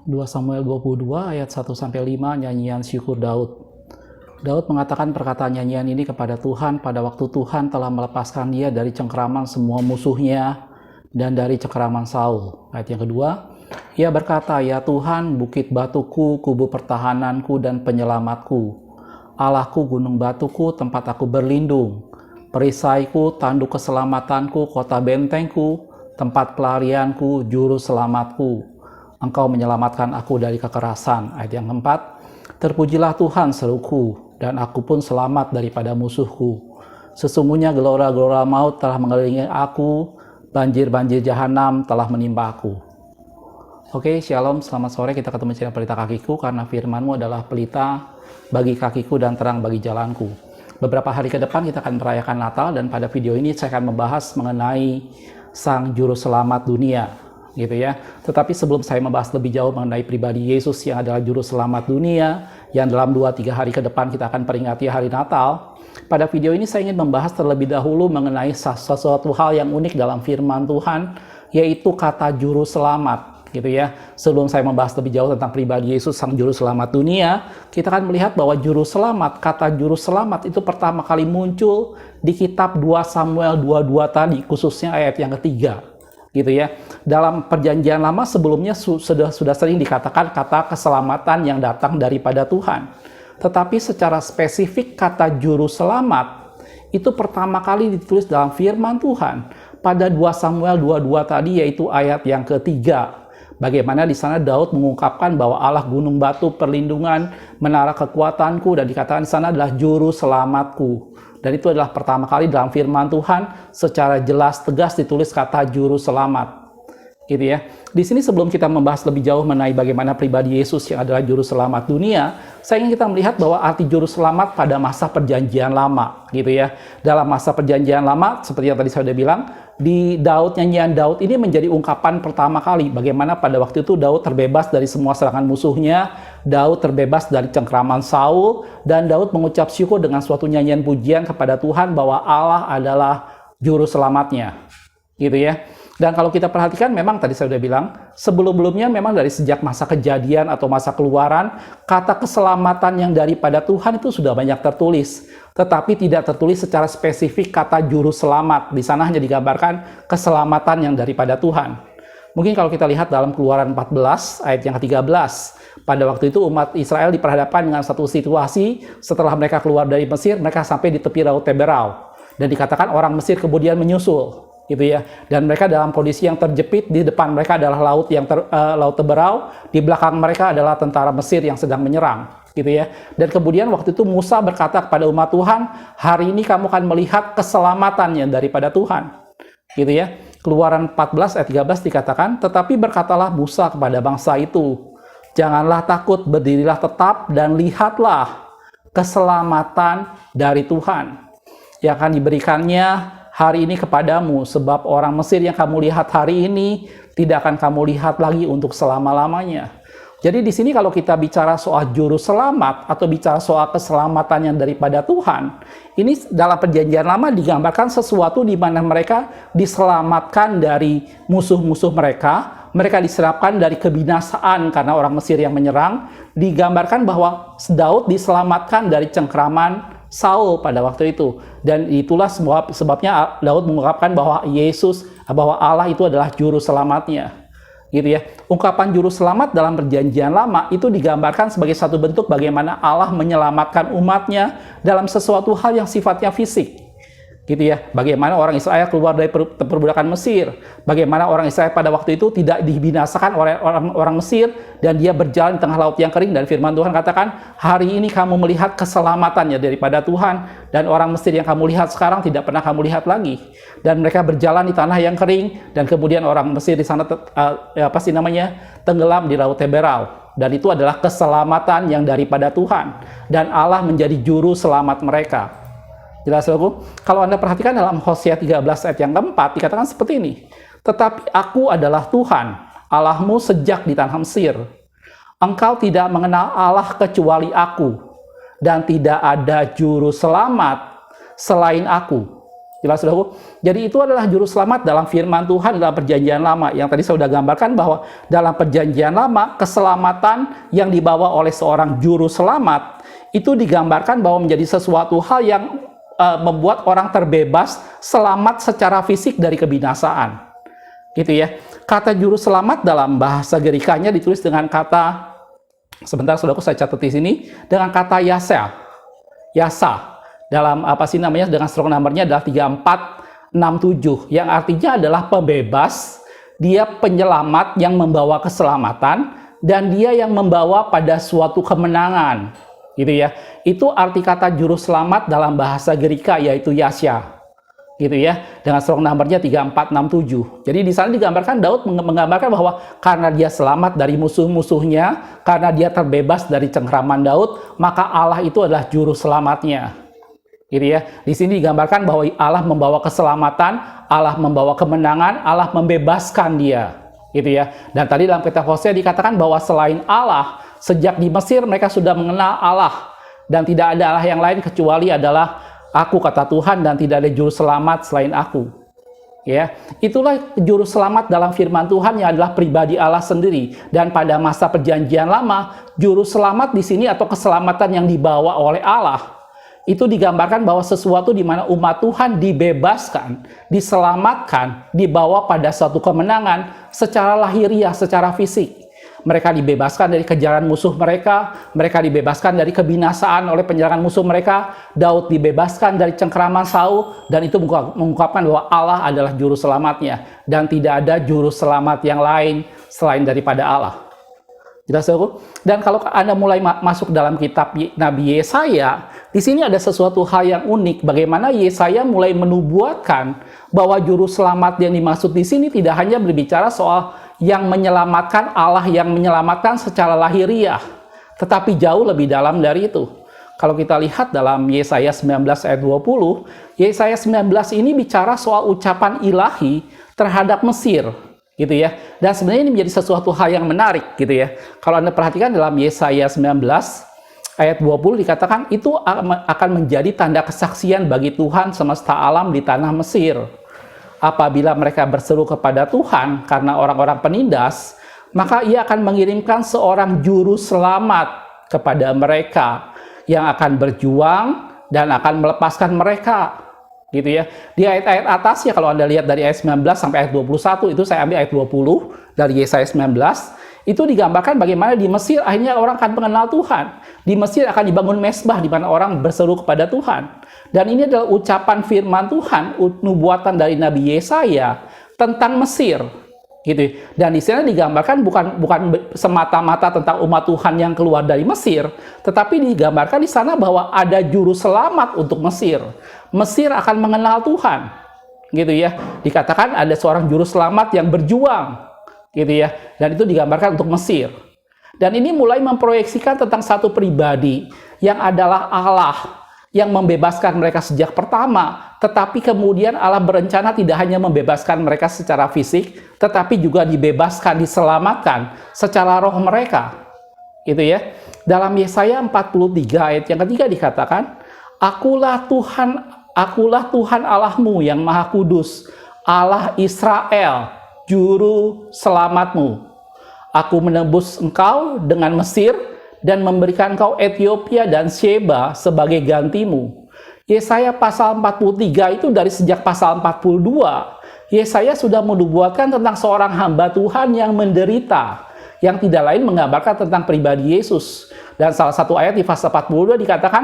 2 Samuel 22 ayat 1-5 nyanyian syukur Daud. Daud mengatakan perkataan nyanyian ini kepada Tuhan pada waktu Tuhan telah melepaskan dia dari cengkeraman semua musuhnya dan dari cengkeraman Saul. Ayat yang kedua, ia berkata, "Ya Tuhan, bukit batuku, kubu pertahananku dan penyelamatku. Allahku, gunung batuku, tempat aku berlindung. Perisaiku, tanduk keselamatanku, kota bentengku, tempat pelarianku, juru selamatku. Engkau menyelamatkan aku dari kekerasan." Ayat yang keempat, "Terpujilah Tuhan seruku, dan aku pun selamat daripada musuhku. Sesungguhnya gelora-gelora maut telah mengelilingi aku, banjir-banjir jahanam telah menimpa aku." Oke, shalom, selamat sore. Kita ketemu channel Pelita Kakiku, karena firman-Mu adalah pelita bagi kakiku dan terang bagi jalanku. Beberapa hari ke depan kita akan merayakan Natal, dan pada video ini saya akan membahas mengenai Sang Juru Selamat dunia, gitu ya. Tetapi sebelum saya membahas lebih jauh mengenai pribadi Yesus yang adalah Juru Selamat dunia, yang dalam 2-3 hari ke depan kita akan peringati hari Natal, pada video ini saya ingin membahas terlebih dahulu mengenai sesuatu hal yang unik dalam firman Tuhan, yaitu kata Juru Selamat, gitu ya. Sebelum saya membahas lebih jauh tentang pribadi Yesus, Sang Juru Selamat dunia, kita akan melihat bahwa Juru Selamat, kata Juru Selamat itu pertama kali muncul di kitab 2 Samuel 22 tadi, khususnya ayat yang ketiga, gitu ya. Dalam perjanjian lama sebelumnya sudah sering dikatakan kata keselamatan yang datang daripada Tuhan. Tetapi secara spesifik kata Juru Selamat itu pertama kali ditulis dalam firman Tuhan pada 2 Samuel 22 tadi, yaitu ayat yang ketiga. Bagaimana di sana Daud mengungkapkan bahwa Allah gunung batu perlindungan, menara kekuatanku, dan dikatakan di sana adalah juru selamatku. Dan itu adalah pertama kali dalam firman Tuhan secara jelas tegas ditulis kata juru selamat, gitu ya. Di sini sebelum kita membahas lebih jauh mengenai bagaimana pribadi Yesus yang adalah juru selamat dunia, saya ingin kita melihat bahwa arti juru selamat pada masa perjanjian lama, gitu ya. Dalam masa perjanjian lama, seperti yang tadi saya sudah bilang, di Daud, nyanyian Daud ini menjadi ungkapan pertama kali bagaimana pada waktu itu Daud terbebas dari semua serangan musuhnya, Daud terbebas dari cengkeraman Saul, dan Daud mengucap syukur dengan suatu nyanyian pujian kepada Tuhan bahwa Allah adalah juru selamatnya, gitu ya. Dan kalau kita perhatikan, memang tadi saya sudah bilang, sebelum-belumnya memang dari sejak masa Kejadian atau masa Keluaran, kata keselamatan yang daripada Tuhan itu sudah banyak tertulis. Tetapi tidak tertulis secara spesifik kata juru selamat. Di sana hanya digambarkan keselamatan yang daripada Tuhan. Mungkin kalau kita lihat dalam Keluaran 14 ayat yang ke-13, pada waktu itu umat Israel diperhadapkan dengan satu situasi setelah mereka keluar dari Mesir, mereka sampai di tepi Laut Teberau. Dan dikatakan orang Mesir kemudian menyusul, gitu ya. Dan mereka dalam kondisi yang terjepit, di depan mereka adalah Laut Teberau, di belakang mereka adalah tentara Mesir yang sedang menyerang, gitu ya. Dan kemudian waktu itu Musa berkata kepada umat Tuhan, hari ini kamu akan melihat keselamatannya daripada Tuhan, gitu ya. Keluaran 14 ayat 13 dikatakan, tetapi berkatalah Musa kepada bangsa itu, janganlah takut, berdirilah tetap dan lihatlah keselamatan dari Tuhan yang akan diberikannya hari ini kepadamu, sebab orang Mesir yang kamu lihat hari ini tidak akan kamu lihat lagi untuk selama-lamanya. Jadi di sini kalau kita bicara soal juru selamat atau bicara soal keselamatan yang daripada Tuhan, ini dalam perjanjian lama digambarkan sesuatu di mana mereka diselamatkan dari musuh-musuh mereka, mereka diselamatkan dari kebinasaan karena orang Mesir yang menyerang, digambarkan bahwa Daud diselamatkan dari cengkeraman Saul pada waktu itu. Dan itulah sebabnya Daud mengungkapkan bahwa bahwa Allah itu adalah juru selamatnya, gitu ya. Ungkapan juru selamat dalam perjanjian lama itu digambarkan sebagai satu bentuk bagaimana Allah menyelamatkan umatnya dalam sesuatu hal yang sifatnya fisik, gitu ya. Bagaimana orang Israel keluar dari perbudakan Mesir, bagaimana orang Israel pada waktu itu tidak dibinasakan oleh orang Mesir, dan dia berjalan di tengah laut yang kering, dan firman Tuhan katakan, hari ini kamu melihat keselamatannya daripada Tuhan, dan orang Mesir yang kamu lihat sekarang tidak pernah kamu lihat lagi. Dan mereka berjalan di tanah yang kering, dan kemudian orang Mesir di sana tenggelam di Laut Teberau. Dan itu adalah keselamatan yang daripada Tuhan, dan Allah menjadi juru selamat mereka. Jelas, saudaraku? Kalau Anda perhatikan dalam Hosea 13 ayat yang keempat, dikatakan seperti ini. Tetapi aku adalah Tuhan, Allahmu sejak di tanah Mesir. Engkau tidak mengenal Allah kecuali aku, dan tidak ada juru selamat selain aku. Jelas, saudaraku? Jadi itu adalah juru selamat dalam firman Tuhan dalam perjanjian lama. Yang tadi saya sudah gambarkan bahwa dalam perjanjian lama, keselamatan yang dibawa oleh seorang juru selamat itu digambarkan bahwa menjadi sesuatu hal yang membuat orang terbebas, selamat secara fisik dari kebinasaan. Gitu ya. Kata juru selamat dalam bahasa Gerikanya ditulis dengan kata, sebentar saudaraku saya catat di sini, dengan kata yasa. Dalam dengan strong number-nya adalah 3467 yang artinya adalah pembebas, dia penyelamat yang membawa keselamatan, dan dia yang membawa pada suatu kemenangan, gitu ya. Itu arti kata juru selamat dalam bahasa Gerika, yaitu Yasya, gitu ya, dengan strong number-nya 3467. Jadi di sana digambarkan, Daud menggambarkan bahwa karena dia selamat dari musuh-musuhnya, karena dia terbebas dari cengkraman Daud, maka Allah itu adalah juru selamatnya. Gitu ya. Di sini digambarkan bahwa Allah membawa keselamatan, Allah membawa kemenangan, Allah membebaskan dia. Gitu ya. Dan tadi dalam kitab Hosea dikatakan bahwa selain Allah, sejak di Mesir mereka sudah mengenal Allah dan tidak ada Allah yang lain kecuali adalah Aku, kata Tuhan, dan tidak ada juru selamat selain Aku. Ya, itulah juru selamat dalam firman Tuhan yang adalah pribadi Allah sendiri. Dan pada masa perjanjian lama, juru selamat di sini atau keselamatan yang dibawa oleh Allah itu digambarkan bahwa sesuatu di mana umat Tuhan dibebaskan, diselamatkan, dibawa pada suatu kemenangan secara lahiriah, secara fisik. Mereka dibebaskan dari kejaran musuh mereka dibebaskan dari kebinasaan oleh penyerangan musuh mereka, Daud dibebaskan dari cengkeraman Saul, dan itu mengungkapkan bahwa Allah adalah juru selamatnya, dan tidak ada juru selamat yang lain selain daripada Allah. Jelas, saudaraku? Dan kalau Anda mulai masuk dalam kitab Nabi Yesaya, di sini ada sesuatu hal yang unik. Bagaimana Yesaya mulai menubuatkan bahwa juru selamat yang dimaksud di sini tidak hanya berbicara soal yang menyelamatkan, Allah yang menyelamatkan secara lahiriah, tetapi jauh lebih dalam dari itu. Kalau kita lihat dalam Yesaya 19 ayat 20, Yesaya 19 ini bicara soal ucapan ilahi terhadap Mesir, gitu ya. Dan sebenarnya ini menjadi sesuatu hal yang menarik, gitu ya. Kalau Anda perhatikan dalam Yesaya 19 ayat 20 dikatakan itu akan menjadi tanda kesaksian bagi Tuhan semesta alam di tanah Mesir. Apabila mereka berseru kepada Tuhan karena orang-orang penindas, maka Ia akan mengirimkan seorang juru selamat kepada mereka yang akan berjuang dan akan melepaskan mereka. Gitu ya. Di ayat-ayat atasnya kalau Anda lihat dari ayat 19 sampai ayat 21, itu saya ambil ayat 20 dari Yesaya 19, itu digambarkan bagaimana di Mesir akhirnya orang akan mengenal Tuhan. Di Mesir akan dibangun mesbah di mana orang berseru kepada Tuhan. Dan ini adalah ucapan firman Tuhan, nubuatan dari Nabi Yesaya tentang Mesir. Gitu. Dan di sana digambarkan bukan semata-mata tentang umat Tuhan yang keluar dari Mesir, tetapi digambarkan di sana bahwa ada juru selamat untuk Mesir. Mesir akan mengenal Tuhan, gitu ya. Dikatakan ada seorang juru selamat yang berjuang, gitu ya. Dan itu digambarkan untuk Mesir. Dan ini mulai memproyeksikan tentang satu pribadi yang adalah Allah yang membebaskan mereka sejak pertama, tetapi kemudian Allah berencana tidak hanya membebaskan mereka secara fisik, tetapi juga dibebaskan, diselamatkan secara roh mereka. Gitu ya. Dalam Yesaya 43 ayat yang ketiga dikatakan, Akulah Tuhan Allahmu yang Maha Kudus, Allah Israel, juru selamatmu. Aku menebus engkau dengan Mesir dan memberikan engkau Ethiopia dan Sheba sebagai gantimu. Yesaya pasal 43 itu dari sejak pasal 42, Yesaya sudah menubuatkan tentang seorang hamba Tuhan yang menderita, yang tidak lain menggambarkan tentang pribadi Yesus. Dan salah satu ayat di pasal 42 dikatakan,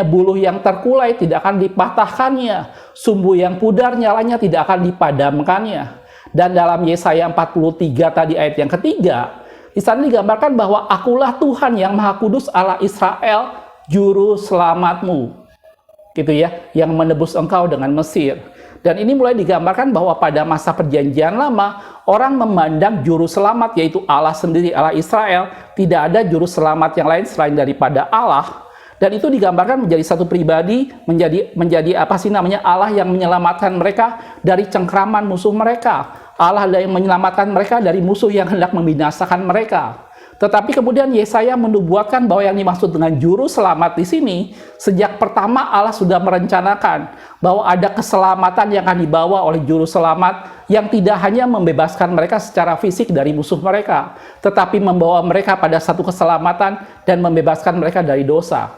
buluh yang terkulai tidak akan dipatahkannya, sumbu yang pudar nyalanya tidak akan dipadamkannya. Dan dalam Yesaya 43 tadi ayat yang ketiga, di sana digambarkan bahwa Akulah Tuhan yang Maha Kudus, Allah Israel, juru selamatmu. Gitu ya, yang menebus engkau dengan Mesir. Dan ini mulai digambarkan bahwa pada masa perjanjian lama, orang memandang juru selamat, yaitu Allah sendiri, Allah Israel, tidak ada juru selamat yang lain selain daripada Allah. Dan itu digambarkan menjadi satu pribadi, menjadi Allah yang menyelamatkan mereka dari cengkraman musuh mereka. Allah yang menyelamatkan mereka dari musuh yang hendak membinasakan mereka. Tetapi kemudian Yesaya menubuatkan bahwa yang dimaksud dengan juru selamat di sini, sejak pertama Allah sudah merencanakan bahwa ada keselamatan yang akan dibawa oleh juru selamat yang tidak hanya membebaskan mereka secara fisik dari musuh mereka, tetapi membawa mereka pada satu keselamatan dan membebaskan mereka dari dosa.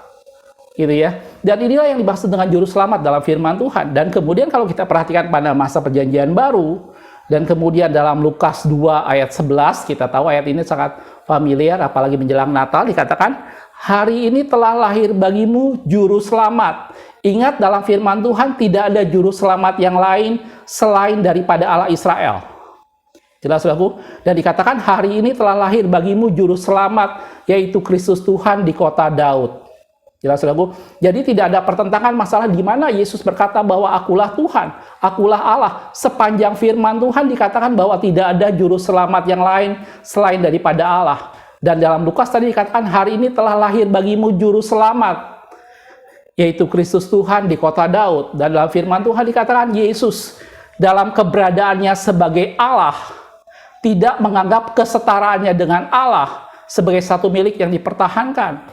Gitu ya. Dan inilah yang dimaksud dengan juru selamat dalam firman Tuhan. Dan kemudian kalau kita perhatikan pada masa perjanjian baru, dan kemudian dalam Lukas 2 ayat 11, kita tahu ayat ini sangat familiar, apalagi menjelang Natal, dikatakan, hari ini telah lahir bagimu juru selamat. Ingat, dalam firman Tuhan tidak ada juru selamat yang lain selain daripada Allah Israel. Jelas, saudaraku? Dan dikatakan hari ini telah lahir bagimu juru selamat, yaitu Kristus Tuhan di kota Daud. Jelas, saudaraku? Jadi tidak ada pertentangan masalah di mana Yesus berkata bahwa akulah Tuhan, akulah Allah. Sepanjang firman Tuhan dikatakan bahwa tidak ada juru selamat yang lain selain daripada Allah. Dan dalam Lukas tadi dikatakan hari ini telah lahir bagimu juru selamat, yaitu Kristus Tuhan di kota Daud. Dan dalam firman Tuhan dikatakan Yesus dalam keberadaannya sebagai Allah tidak menganggap kesetaraannya dengan Allah sebagai satu milik yang dipertahankan.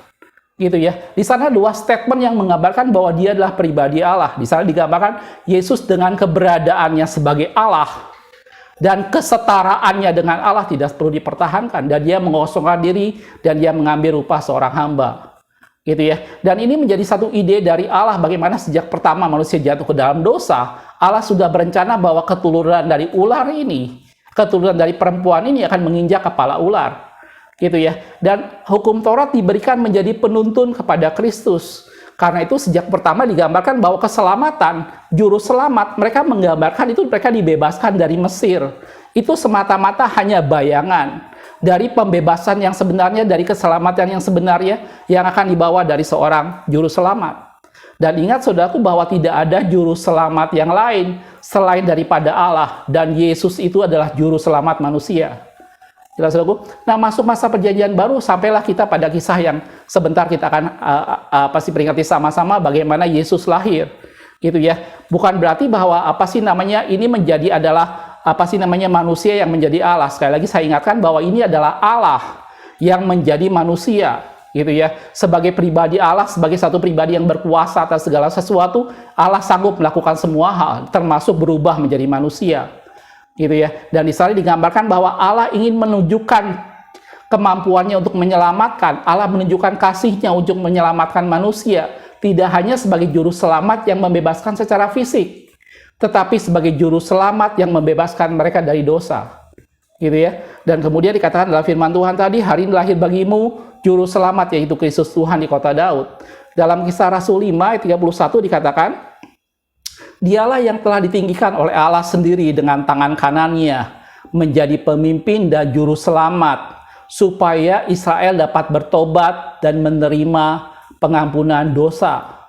Gitu ya. Di sana dua statement yang menggambarkan bahwa dia adalah pribadi Allah. Di sana digambarkan Yesus dengan keberadaannya sebagai Allah dan kesetaraannya dengan Allah tidak perlu dipertahankan, dan dia mengosongkan diri dan dia mengambil rupa seorang hamba. Gitu ya. Dan ini menjadi satu ide dari Allah bagaimana sejak pertama manusia jatuh ke dalam dosa, Allah sudah berencana bahwa keturunan dari ular ini, keturunan dari perempuan ini akan menginjak kepala ular. Gitu ya. Dan hukum Taurat diberikan menjadi penuntun kepada Kristus. Karena itu sejak pertama digambarkan bahwa keselamatan, juru selamat, mereka menggambarkan itu mereka dibebaskan dari Mesir. Itu semata-mata hanya bayangan dari pembebasan yang sebenarnya, dari keselamatan yang sebenarnya yang akan dibawa dari seorang juru selamat. Dan ingat saudaraku bahwa tidak ada juru selamat yang lain selain daripada Allah, dan Yesus itu adalah juru selamat manusia. Jelas, saudaraku? Nah, masuk masa perjanjian baru, sampailah kita pada kisah yang sebentar kita akan pasti peringati sama-sama bagaimana Yesus lahir. Gitu ya. Bukan berarti bahwa ini menjadi adalah manusia yang menjadi Allah. Sekali lagi saya ingatkan bahwa ini adalah Allah yang menjadi manusia. Gitu ya. Sebagai pribadi Allah, sebagai satu pribadi yang berkuasa atas segala sesuatu, Allah sanggup melakukan semua hal, termasuk berubah menjadi manusia. Gitu ya. Dan di sana digambarkan bahwa Allah ingin menunjukkan kemampuannya untuk menyelamatkan. Allah menunjukkan kasihnya untuk menyelamatkan manusia, tidak hanya sebagai juru selamat yang membebaskan secara fisik, tetapi sebagai juru selamat yang membebaskan mereka dari dosa. Gitu ya. Dan kemudian dikatakan dalam firman Tuhan tadi, hari ini lahir bagimu juru selamat, yaitu Kristus Tuhan di kota Daud. Dalam Kisah Rasul 5 ayat 31 dikatakan, dialah yang telah ditinggikan oleh Allah sendiri dengan tangan kanannya menjadi pemimpin dan juru selamat, supaya Israel dapat bertobat dan menerima pengampunan dosa.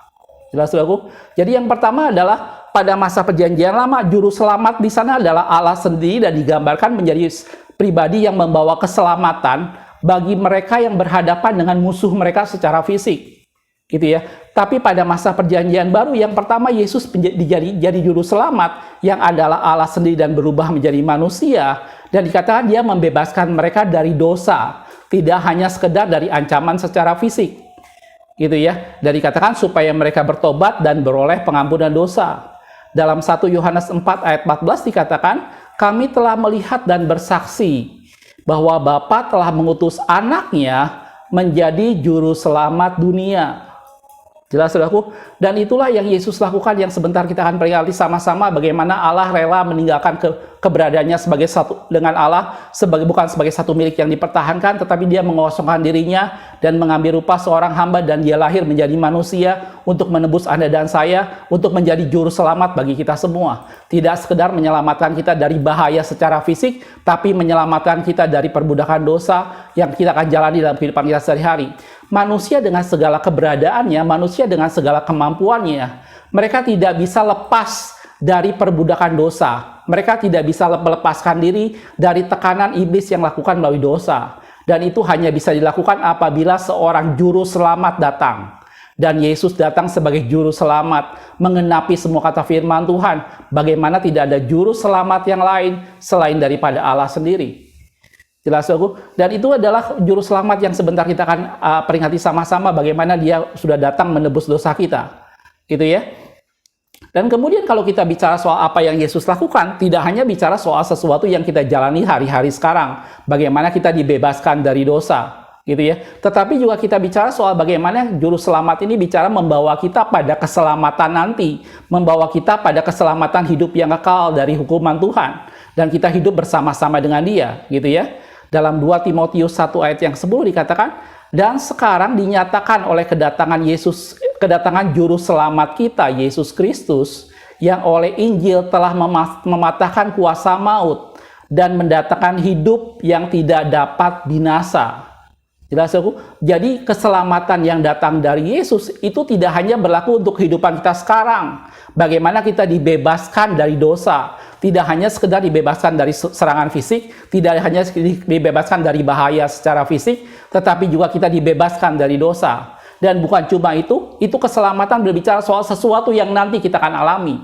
Jelas, saudaraku? Jadi yang pertama adalah pada masa perjanjian lama, juru selamat di sana adalah Allah sendiri dan digambarkan menjadi pribadi yang membawa keselamatan bagi mereka yang berhadapan dengan musuh mereka secara fisik. Gitu ya. Tapi pada masa perjanjian baru yang pertama Yesus jadi juru selamat yang adalah Allah sendiri dan berubah menjadi manusia, dan dikatakan dia membebaskan mereka dari dosa, tidak hanya sekedar dari ancaman secara fisik. Gitu ya. Dan dikatakan supaya mereka bertobat dan beroleh pengampunan dosa. Dalam 1 Yohanes 4 ayat 14 dikatakan, kami telah melihat dan bersaksi bahwa Bapa telah mengutus anaknya menjadi juru selamat dunia. Jelas, saudaraku? Dan itulah yang Yesus lakukan, yang sebentar kita akan peringati sama-sama bagaimana Allah rela meninggalkan keberadaannya sebagai satu dengan Allah, bukan sebagai satu milik yang dipertahankan, tetapi dia mengosongkan dirinya dan mengambil rupa seorang hamba, dan dia lahir menjadi manusia untuk menebus Anda dan saya, untuk menjadi juru selamat bagi kita semua. Tidak sekedar menyelamatkan kita dari bahaya secara fisik, tapi menyelamatkan kita dari perbudakan dosa yang kita akan jalani dalam kehidupan kita sehari-hari. Manusia dengan segala keberadaannya, manusia dengan segala kemampuannya, mereka tidak bisa lepas dari perbudakan dosa. Mereka tidak bisa melepaskan diri dari tekanan iblis yang lakukan melalui dosa. Dan itu hanya bisa dilakukan apabila seorang juru selamat datang. Dan Yesus datang sebagai juru selamat, mengenapi semua kata firman Tuhan. Bagaimana tidak ada juru selamat yang lain selain daripada Allah sendiri. Jelas aku. Dan itu adalah juru selamat yang sebentar kita akan peringati sama-sama bagaimana dia sudah datang menebus dosa kita. Gitu ya. Dan kemudian kalau kita bicara soal apa yang Yesus lakukan, tidak hanya bicara soal sesuatu yang kita jalani hari-hari sekarang, bagaimana kita dibebaskan dari dosa, gitu ya. Tetapi juga kita bicara soal bagaimana juru selamat ini bicara membawa kita pada keselamatan nanti, membawa kita pada keselamatan hidup yang kekal dari hukuman Tuhan, dan kita hidup bersama-sama dengan Dia, gitu ya. Dalam 2 Timotius 1 ayat yang 10 dikatakan, dan sekarang dinyatakan oleh kedatangan juru selamat kita, Yesus Kristus, yang oleh Injil telah mematahkan kuasa maut dan mendatangkan hidup yang tidak dapat binasa. Jelas aku? Jadi keselamatan yang datang dari Yesus itu tidak hanya berlaku untuk kehidupan kita sekarang. Bagaimana kita dibebaskan dari dosa. Tidak hanya sekedar dibebaskan dari serangan fisik, tidak hanya dibebaskan dari bahaya secara fisik, tetapi juga kita dibebaskan dari dosa. Dan bukan cuma itu keselamatan berbicara soal sesuatu yang nanti kita akan alami.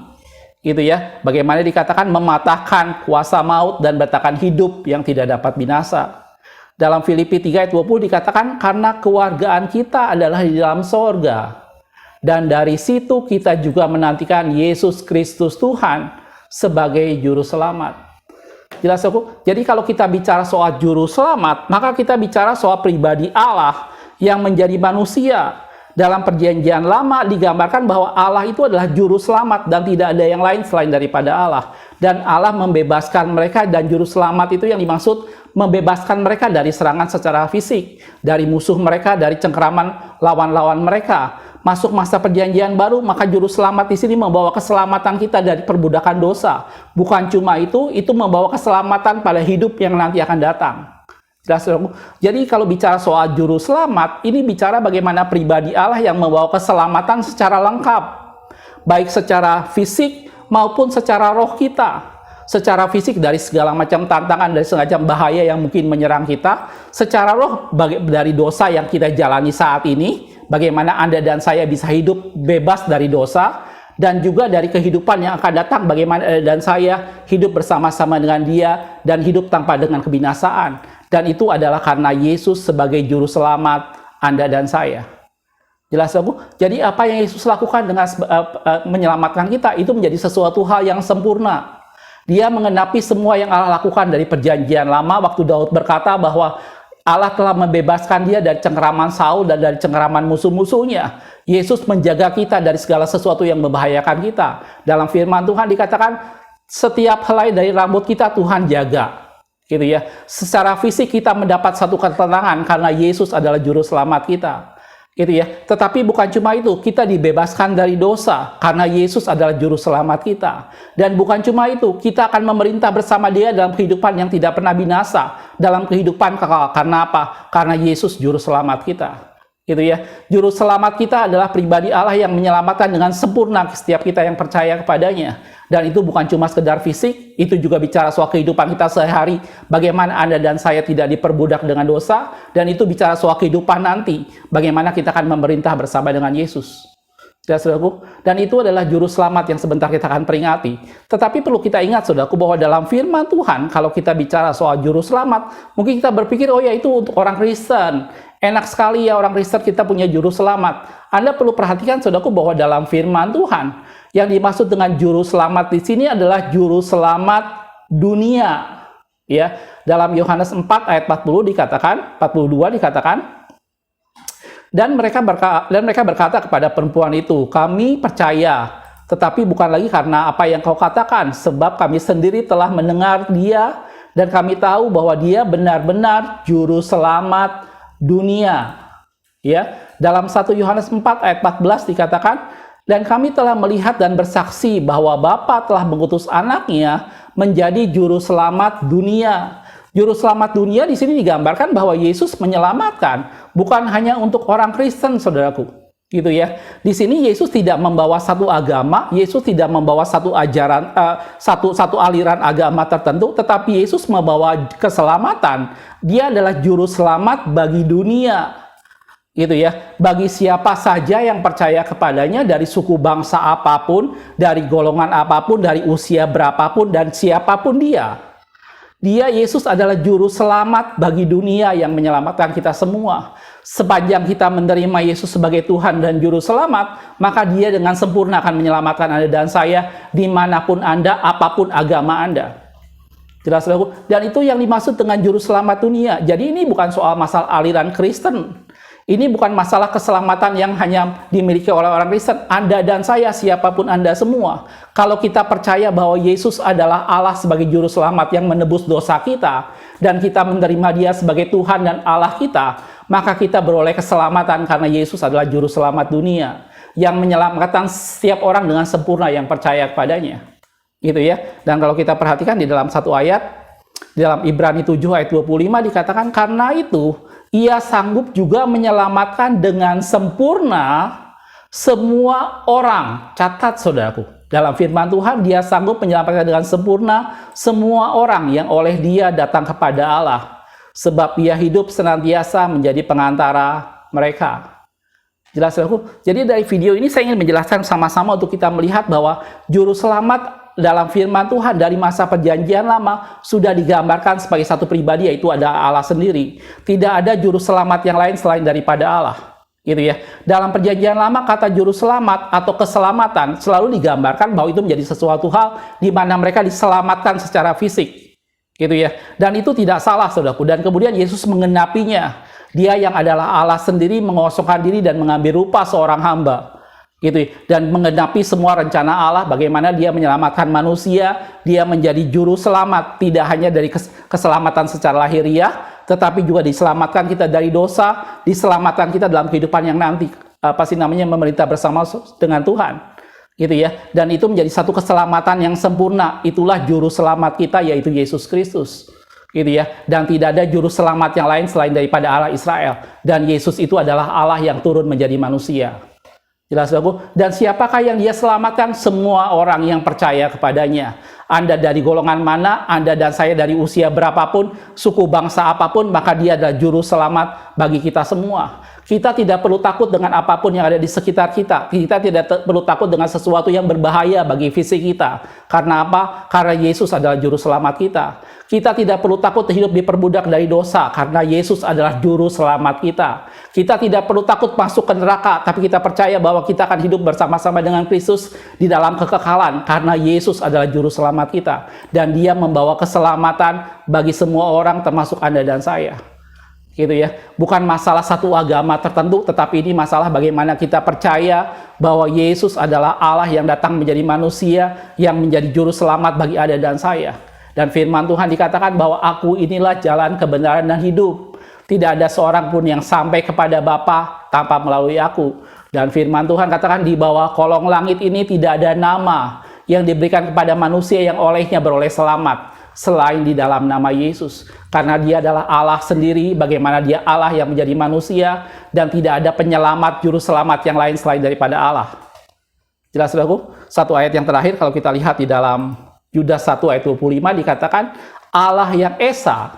Gitu ya. Bagaimana dikatakan mematahkan kuasa maut dan mendatangkan hidup yang tidak dapat binasa. Dalam Filipi 3 ayat 20 dikatakan, karena kewargaan kita adalah di dalam sorga. Dan dari situ kita juga menantikan Yesus Kristus Tuhan sebagai juru selamat. Jelas aku? Jadi kalau kita bicara soal juru selamat, maka kita bicara soal pribadi Allah yang menjadi manusia. Dalam perjanjian lama digambarkan bahwa Allah itu adalah juru selamat dan tidak ada yang lain selain daripada Allah. Dan Allah membebaskan mereka, dan juru selamat itu yang dimaksud membebaskan mereka dari serangan secara fisik, dari musuh mereka, dari cengkeraman lawan-lawan mereka. Masuk masa perjanjian baru, maka juru selamat di sini membawa keselamatan kita dari perbudakan dosa. Bukan cuma itu membawa keselamatan pada hidup yang nanti akan datang. Jelas. Jadi kalau bicara soal juru selamat, ini bicara bagaimana pribadi Allah yang membawa keselamatan secara lengkap. Baik secara fisik maupun secara roh kita. Secara fisik dari segala macam tantangan, dari segala macam bahaya yang mungkin menyerang kita. Secara roh dari dosa yang kita jalani saat ini. Bagaimana Anda dan saya bisa hidup bebas dari dosa. Dan juga dari kehidupan yang akan datang, bagaimana Anda dan saya hidup bersama-sama dengan Dia dan hidup tanpa dengan kebinasaan. Dan itu adalah karena Yesus sebagai juru selamat Anda dan saya. Jelas aku? Jadi apa yang Yesus lakukan dengan menyelamatkan kita itu menjadi sesuatu hal yang sempurna. Dia mengenapi semua yang Allah lakukan dari perjanjian lama waktu Daud berkata bahwa Allah telah membebaskan dia dari cengkeraman Saul dan dari cengkeraman musuh-musuhnya. Yesus menjaga kita dari segala sesuatu yang membahayakan kita. Dalam firman Tuhan dikatakan setiap helai dari rambut kita Tuhan jaga. Gitu ya. Secara fisik kita mendapat satu ketenangan karena Yesus adalah juru selamat kita. Gitu ya. Tetapi bukan cuma itu, kita dibebaskan dari dosa karena Yesus adalah juru selamat kita. Dan bukan cuma itu, kita akan memerintah bersama Dia dalam kehidupan yang tidak pernah binasa, dalam kehidupan kekal. Karena apa? Karena Yesus juru selamat kita. Gitu ya. Juru selamat kita adalah pribadi Allah yang menyelamatkan dengan sempurna setiap kita yang percaya kepadanya. Dan itu bukan cuma sekedar fisik, itu juga bicara soal kehidupan kita sehari-hari. Bagaimana Anda dan saya tidak diperbudak dengan dosa, dan itu bicara soal kehidupan nanti. Bagaimana kita akan memerintah bersama dengan Yesus. Saudaraku, dan itu adalah juru selamat yang sebentar kita akan peringati. Tetapi perlu kita ingat, saudaraku, bahwa dalam firman Tuhan, kalau kita bicara soal juru selamat, mungkin kita berpikir, oh ya itu untuk orang Kristen. Enak sekali ya orang Kristen kita punya juru selamat. Anda perlu perhatikan, saudaraku, bahwa dalam firman Tuhan, yang dimaksud dengan juru selamat di sini adalah juru selamat dunia. Ya, dalam Yohanes 4 ayat 42 dikatakan, dan mereka berkata kepada perempuan itu, kami percaya, tetapi bukan lagi karena apa yang kau katakan, sebab kami sendiri telah mendengar Dia dan kami tahu bahwa Dia benar-benar juru selamat dunia. Ya, dalam 1 Yohanes 4 ayat 14 dikatakan, dan kami telah melihat dan bersaksi bahwa Bapa telah mengutus anaknya menjadi juru selamat dunia. Juru selamat dunia di sini digambarkan bahwa Yesus menyelamatkan bukan hanya untuk orang Kristen, saudaraku. Gitu ya. Di sini Yesus tidak membawa satu agama, Yesus tidak membawa satu ajaran, satu aliran agama tertentu, tetapi Yesus membawa keselamatan. Dia adalah juru selamat bagi dunia. Gitu ya, bagi siapa saja yang percaya kepadanya dari suku bangsa apapun, dari golongan apapun, dari usia berapapun dan siapapun dia. Dia, Yesus adalah juru selamat bagi dunia yang menyelamatkan kita semua. Sepanjang kita menerima Yesus sebagai Tuhan dan juru selamat, maka dia dengan sempurna akan menyelamatkan Anda dan saya dimanapun Anda, apapun agama Anda. Jelas, saudaraku? Dan itu yang dimaksud dengan juru selamat dunia. Jadi ini bukan soal masalah aliran Kristen. Ini bukan masalah keselamatan yang hanya dimiliki oleh orang Kristen. Anda dan saya, siapapun Anda semua. Kalau kita percaya bahwa Yesus adalah Allah sebagai juru selamat yang menebus dosa kita, dan kita menerima dia sebagai Tuhan dan Allah kita, maka kita beroleh keselamatan karena Yesus adalah juru selamat dunia yang menyelamatkan setiap orang dengan sempurna yang percaya kepadanya. Gitu ya. Dan kalau kita perhatikan di dalam satu ayat, di dalam Ibrani 7 ayat 25 dikatakan, karena itu ia sanggup juga menyelamatkan dengan sempurna semua orang. Catat, saudaraku, dalam firman Tuhan, dia sanggup menyelamatkan dengan sempurna semua orang yang oleh dia datang kepada Allah, sebab ia hidup senantiasa menjadi pengantara mereka. Jelas, saudaraku? Jadi dari video ini saya ingin menjelaskan sama-sama untuk kita melihat bahwa juru selamat dalam firman Tuhan dari masa perjanjian lama sudah digambarkan sebagai satu pribadi, yaitu ada Allah sendiri. Tidak ada juru selamat yang lain selain daripada Allah. Gitu ya. Dalam perjanjian lama kata juru selamat atau keselamatan selalu digambarkan bahwa itu menjadi sesuatu hal di mana mereka diselamatkan secara fisik. Gitu ya. Dan itu tidak salah, saudaraku. Dan kemudian Yesus mengenapinya. Dia yang adalah Allah sendiri mengosongkan diri dan mengambil rupa seorang hamba. Gitu, dan menggenapi semua rencana Allah, bagaimana dia menyelamatkan manusia, dia menjadi juru selamat, tidak hanya dari keselamatan secara lahiriah, tetapi juga diselamatkan kita dari dosa, diselamatkan kita dalam kehidupan yang nanti, memerintah bersama dengan Tuhan. Gitu ya. Dan itu menjadi satu keselamatan yang sempurna. Itulah juru selamat kita, yaitu Yesus Kristus. Gitu ya. Dan tidak ada juru selamat yang lain selain daripada Allah Israel. Dan Yesus itu adalah Allah yang turun menjadi manusia. Jelas, saudaraku? Dan siapakah yang dia selamatkan? Semua orang yang percaya kepadanya. Anda dari golongan mana, Anda dan saya dari usia berapapun, suku bangsa apapun, maka dia adalah juru selamat bagi kita semua. Kita tidak perlu takut dengan apapun yang ada di sekitar kita. Kita tidak perlu takut dengan sesuatu yang berbahaya bagi fisik kita. Karena apa? Karena Yesus adalah juru selamat kita. Kita tidak perlu takut hidup diperbudak dari dosa, karena Yesus adalah juru selamat kita. Kita tidak perlu takut masuk ke neraka, tapi kita percaya bahwa kita akan hidup bersama-sama dengan Kristus di dalam kekekalan, karena Yesus adalah juru selamat kita. Dan dia membawa keselamatan bagi semua orang, termasuk Anda dan saya. Gitu ya. Bukan masalah satu agama tertentu, tetapi ini masalah bagaimana kita percaya bahwa Yesus adalah Allah yang datang menjadi manusia, yang menjadi juru selamat bagi Anda dan saya. Dan firman Tuhan dikatakan bahwa aku inilah jalan, kebenaran, dan hidup. Tidak ada seorang pun yang sampai kepada Bapa tanpa melalui aku. Dan firman Tuhan katakan di bawah kolong langit ini tidak ada nama yang diberikan kepada manusia yang olehnya beroleh selamat selain di dalam nama Yesus. Karena dia adalah Allah sendiri, bagaimana dia Allah yang menjadi manusia, dan tidak ada penyelamat, juru selamat yang lain selain daripada Allah. Jelas, saudaraku? Satu ayat yang terakhir kalau kita lihat di dalam Yudas 1 ayat 25 dikatakan, Allah yang Esa,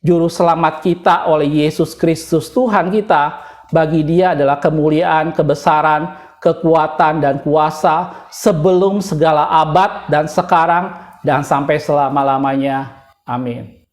juru selamat kita oleh Yesus Kristus Tuhan kita, bagi dia adalah kemuliaan, kebesaran, kekuatan, dan kuasa sebelum segala abad dan sekarang dan sampai selama-lamanya. Amin.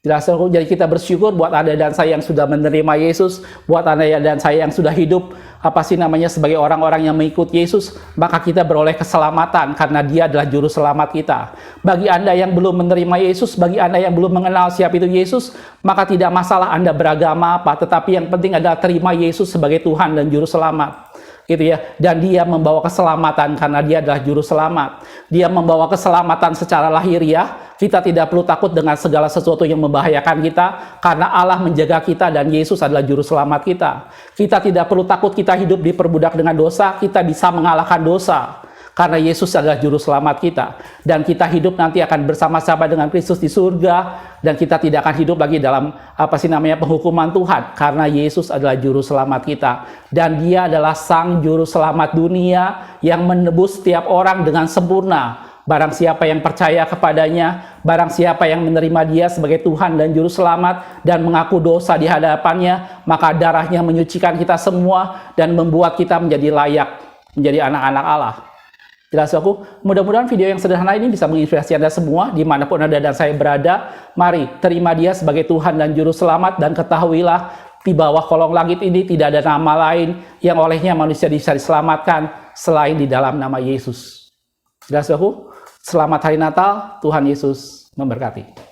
Jelas, jadi kita bersyukur buat Anda dan saya yang sudah menerima Yesus, buat Anda dan saya yang sudah hidup sebagai orang-orang yang mengikut Yesus, maka kita beroleh keselamatan karena dia adalah juru selamat kita. Bagi Anda yang belum menerima Yesus, bagi Anda yang belum mengenal siapa itu Yesus, maka tidak masalah Anda beragama apa, tetapi yang penting adalah terima Yesus sebagai Tuhan dan juru selamat. Gitu ya. Dan dia membawa keselamatan karena dia adalah juru selamat. Dia membawa keselamatan secara lahiriah. Kita tidak perlu takut dengan segala sesuatu yang membahayakan kita karena Allah menjaga kita dan Yesus adalah juru selamat kita. Kita tidak perlu takut kita hidup diperbudak dengan dosa, kita bisa mengalahkan dosa karena Yesus adalah juru selamat kita. Dan kita hidup nanti akan bersama-sama dengan Kristus di surga, dan kita tidak akan hidup lagi dalam penghukuman Tuhan karena Yesus adalah juru selamat kita. Dan dia adalah sang juru selamat dunia yang menebus setiap orang dengan sempurna. Barang siapa yang percaya kepadanya, barang siapa yang menerima dia sebagai Tuhan dan juru selamat dan mengaku dosa di hadapannya, maka darahnya menyucikan kita semua dan membuat kita menjadi layak menjadi anak-anak Allah. Jelas aku, mudah-mudahan video yang sederhana ini bisa menginspirasi Anda semua, dimanapun Anda dan saya berada. Mari, terima Dia sebagai Tuhan dan Juru Selamat, dan ketahuilah, di bawah kolong langit ini tidak ada nama lain yang olehnya manusia bisa diselamatkan, selain di dalam nama Yesus. Jelas aku, selamat Hari Natal, Tuhan Yesus memberkati.